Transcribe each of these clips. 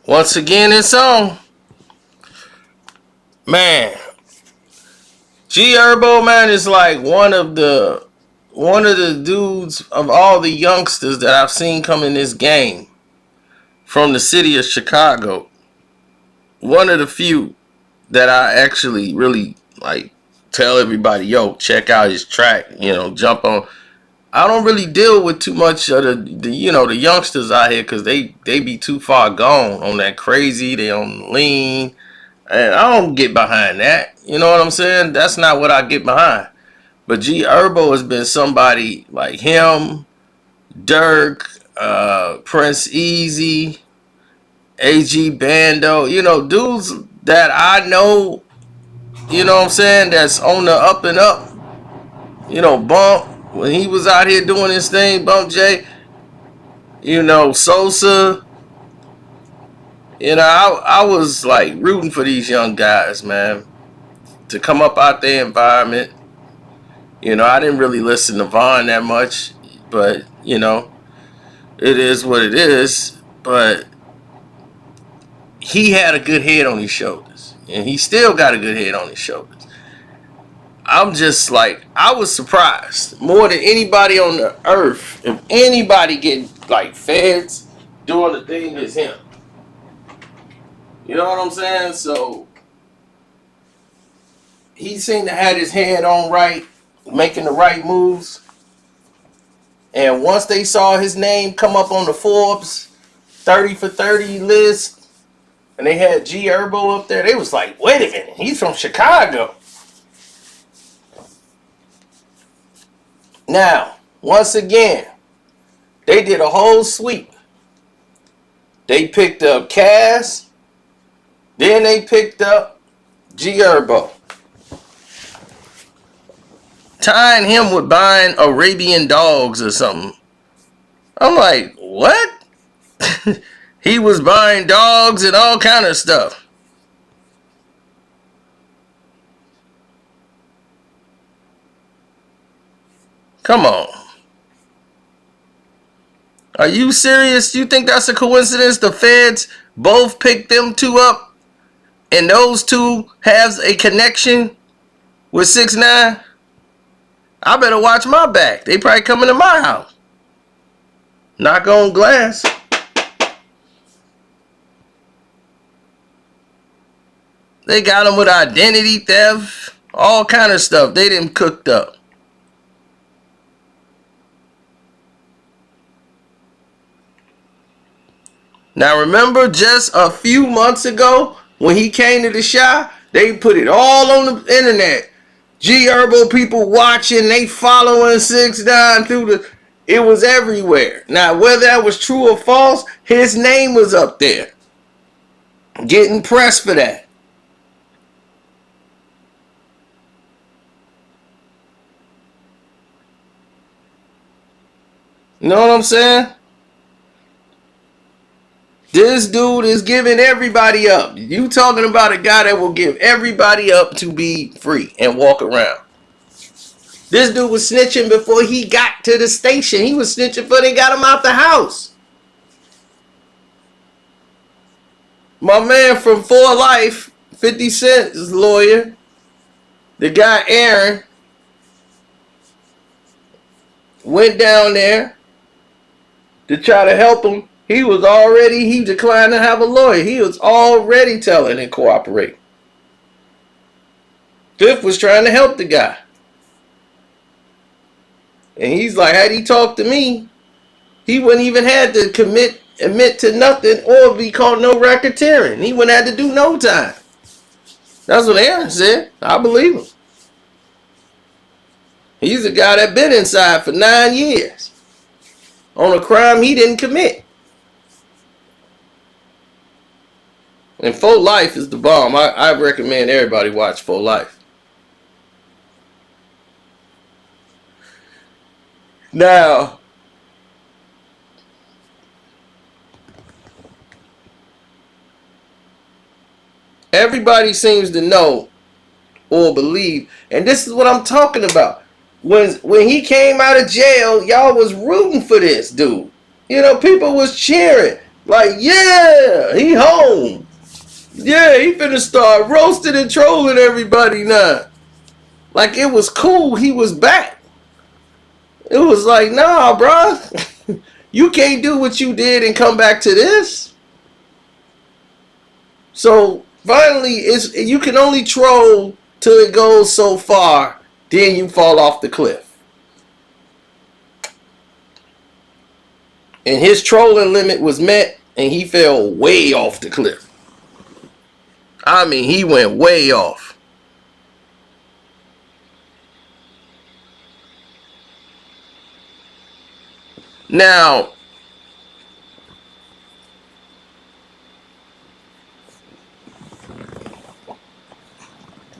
Once again, it's on. Man, G Herbo, man, is like one of the dudes of all the youngsters that I've seen come in this game from the city of Chicago. One of the few that I actually really like tell everybody, yo, check out his track, jump on. I don't really deal with too much of the youngsters out here because they be too far gone on that crazy. They on lean, and I don't get behind that. You know what I'm saying? That's not what I get behind. But G Herbo has been somebody like him, Dirk, Prince Easy, AG Bando. Dudes that I know. You know what I'm saying? That's on the up and up. Bump when he was out here doing his thing. Bump J. Sosa. I was like rooting for these young guys, man, to come up out their environment. I didn't really listen to Vaughn that much, but it is what it is. But he had a good head on his shoulders, and he still got a good head on his shoulders. I'm just like, I was surprised more than anybody on the earth. If anybody getting like feds doing the thing is him. You know what I'm saying? So he seemed to have his head on right, making the right moves. And once they saw his name come up on the Forbes 30 for 30 list, and they had G Herbo up there, they was like, wait a minute, he's from Chicago. Now, once again, they did a whole sweep. They picked up Cass, then they picked up G Herbo, tying him with buying Arabian dogs or something. I'm like, what? He was buying dogs and all kind of stuff. Come on. Are you serious? You think that's a coincidence? The feds both picked them two up, and those two has a connection with 6ix9ine? I better watch my back. They probably coming to my house. Knock on glass. They got them with identity theft, all kind of stuff. They didn't cooked up. Now remember, just a few months ago when he came to the Chi, they put it all on the internet. G Herbo people watching, they following 6ix9ine through the. It was everywhere. Now whether that was true or false, his name was up there, getting pressed for that. You know what I'm saying? This dude is giving everybody up. You talking about a guy that will give everybody up to be free and walk around. This dude was snitching before he got to the station. He was snitching before they got him out the house. My man from For Life, 50 Cent's lawyer, the guy Aaron, went down there to try to help him. He declined to have a lawyer. He was already telling and cooperating. Cliff was trying to help the guy. And he's like, had he talked to me, he wouldn't even had to admit to nothing or be called no racketeering. He wouldn't have to do no time. That's what Aaron said. I believe him. He's a guy that been inside for 9 years on a crime he didn't commit. And For Life is the bomb. I recommend everybody watch For Life. Now, everybody seems to know or believe, and this is what I'm talking about. When he came out of jail, y'all was rooting for this dude. People was cheering. Like, yeah, he home. Yeah, he finna start roasting and trolling everybody now. Like, it was cool. He was back. It was like, nah, bruh. You can't do what you did and come back to this. So finally, it's you can only troll till it goes so far. Then you fall off the cliff. And his trolling limit was met, and he fell way off the cliff. I mean, he went way off. Now,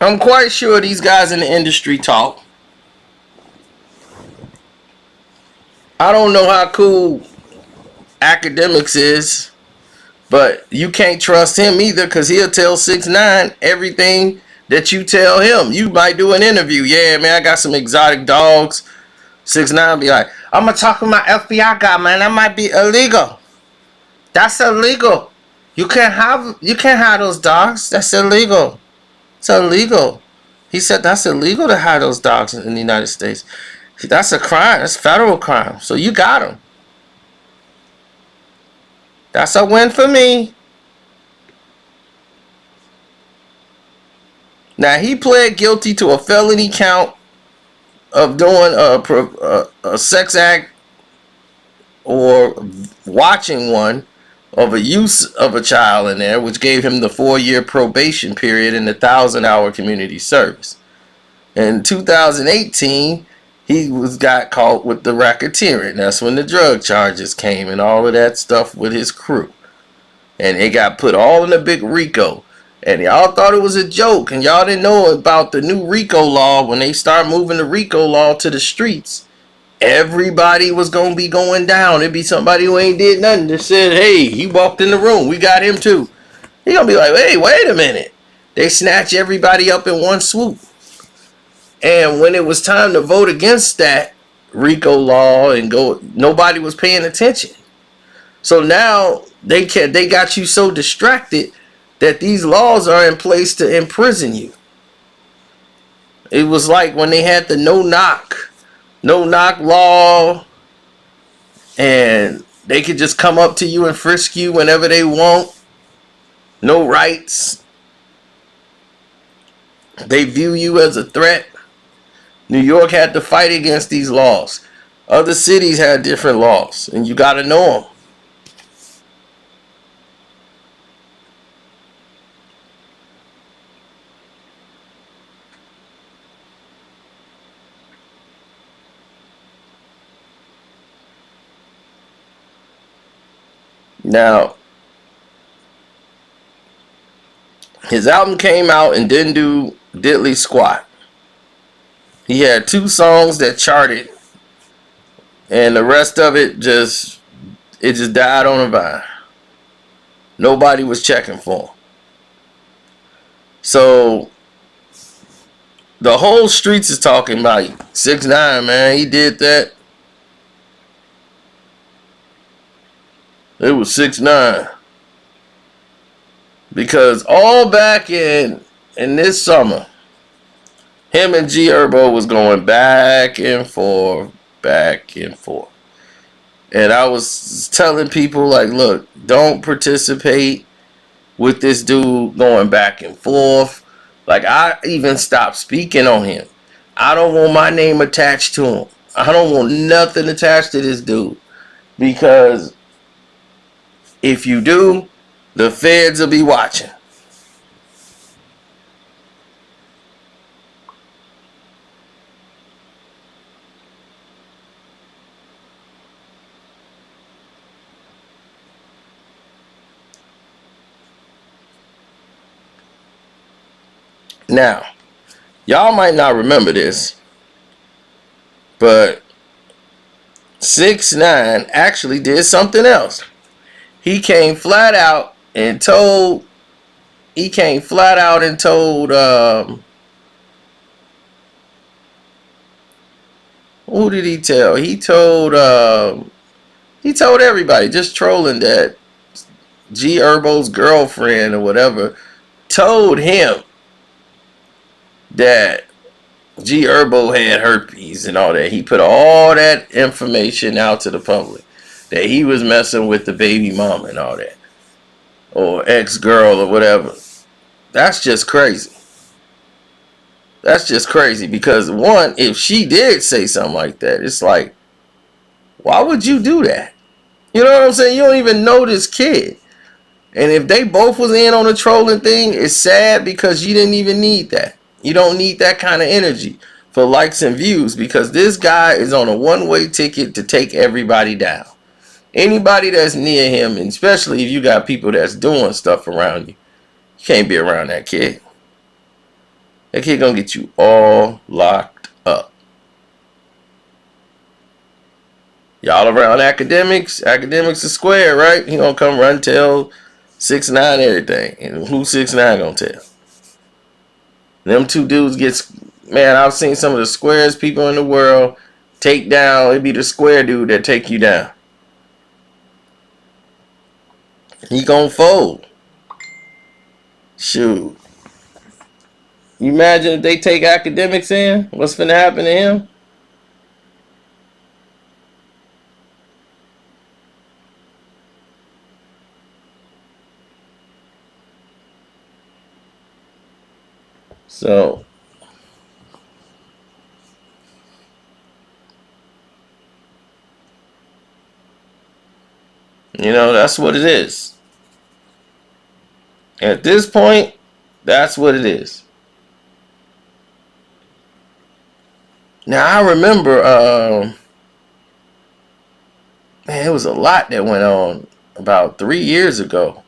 I'm quite sure these guys in the industry talk. I don't know how cool Academics is, but you can't trust him either because he'll tell 6ix9ine everything that you tell him. You might do an interview. Yeah, man, I got some exotic dogs. 6ix9ine be like, I'm gonna talk with my FBI guy, man. That might be illegal. That's illegal. You can't have those dogs. That's illegal. It's illegal. He said that's illegal to have those dogs in the United States. That's a crime. That's federal crime. So you got them. That's a win for me. Now he pled guilty to a felony count of doing a sex act or watching one of a use of a child in there, which gave him the 4-year probation period and the 1,000-hour community service. In 2018, he got caught with the racketeering. That's when the drug charges came and all of that stuff with his crew. And it got put all in the big RICO. And y'all thought it was a joke, and y'all didn't know about the new RICO law. When they start moving the RICO law to the streets, everybody was going to be going down. It'd be somebody who ain't did nothing that said, hey, he walked in the room. We got him too. He going to be like, hey, wait a minute. They snatch everybody up in one swoop. And when it was time to vote against that RICO law and go, nobody was paying attention. So now they got you so distracted that these laws are in place to imprison you. It was like when they had the no knock law, and they could just come up to you and frisk you whenever they want. No rights. They view you as a threat. New York had to fight against these laws. Other cities had different laws, and you got to know them. Now, his album came out and didn't do diddly squat. He had 2 songs that charted, and the rest of it just died on a vine. Nobody was checking for him. So the whole streets is talking about 6ix9ine, man. He did that. It was 6ix9ine. Because all back in this summer, him and G Herbo was going back and forth. And I was telling people, like, look, don't participate with this dude going back and forth. Like, I even stopped speaking on him. I don't want my name attached to him. I don't want nothing attached to this dude. Because if you do, the feds will be watching. Now, y'all might not remember this, but 6ix9ine actually did something else. He came flat out and told who did he tell? He told everybody, just trolling, that G Herbo's girlfriend or whatever told him that G Herbo had herpes and all that. He put all that information out to the public that he was messing with the baby mama and all that, or ex-girl or whatever. That's just crazy. That's just crazy because one, if she did say something like that, it's like, why would you do that? You know what I'm saying? You don't even know this kid. And if they both was in on the trolling thing, it's sad because you didn't even need that. You don't need that kind of energy for likes and views because this guy is on a one-way ticket to take everybody down. Anybody that's near him, and especially if you got people that's doing stuff around you, you can't be around that kid. That kid gonna get you all locked up. Y'all around academics? Academics is square, right? He gonna come run tell 6ix9ine everything. And who 6ix9ine gonna tell? Them two dudes gets, man, I've seen some of the squarest people in the world take down. It'd be the square dude that take you down. He gonna fold. Shoot. You imagine if they take academics in? What's finna happen to him? So, that's what it is. At this point, that's what it is. Now, I remember, man, it was a lot that went on about 3 years ago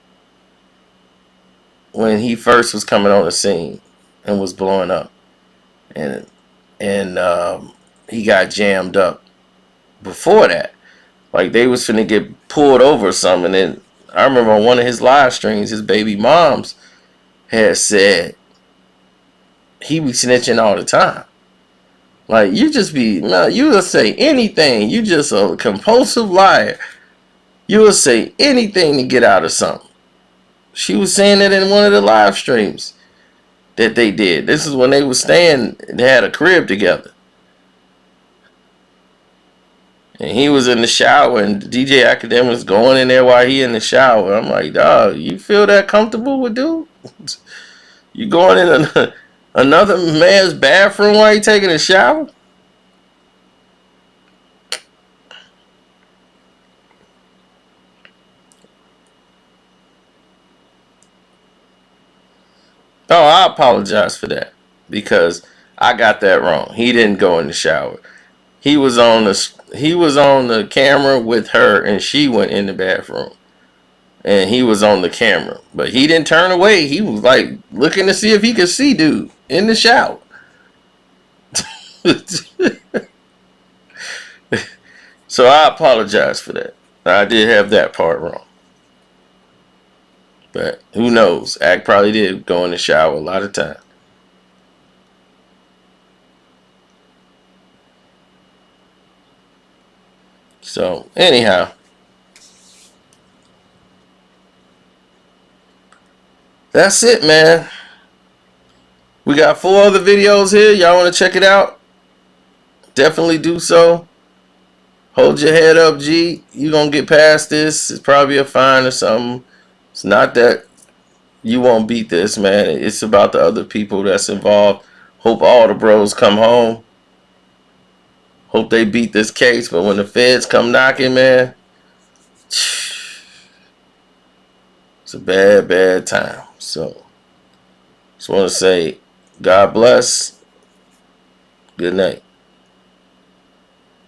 when he first was coming on the scene and was blowing up. And he got jammed up before that. Like they was finna get pulled over or something. And I remember on one of his live streams, his baby moms had said he be snitching all the time. Like you just be, no, you will say anything. You just a compulsive liar. You will say anything to get out of something. She was saying that in one of the live streams that they did. This is when they was staying, they had a crib together. And he was in the shower, and DJ Academic was going in there while he in the shower. I'm like, dog, you feel that comfortable with dude? You going in another man's bathroom while he taking a shower? Oh, I apologize for that because I got that wrong. He didn't go in the shower. He was on the camera with her, and she went in the bathroom. And he was on the camera, but he didn't turn away. He was like looking to see if he could see dude in the shower. So I apologize for that. I did have that part wrong. But who knows? Act probably did go in the shower a lot of time. So anyhow, that's it, man. We got 4 other videos here. Y'all want to check it out? Definitely do so. Hold your head up, G. You gonna get past this. It's probably a fine or something. It's not that you won't beat this, man. It's about the other people that's involved. Hope all the bros come home. Hope they beat this case. But when the feds come knocking, man, it's a bad, bad time. So, just want to say, God bless. Good night.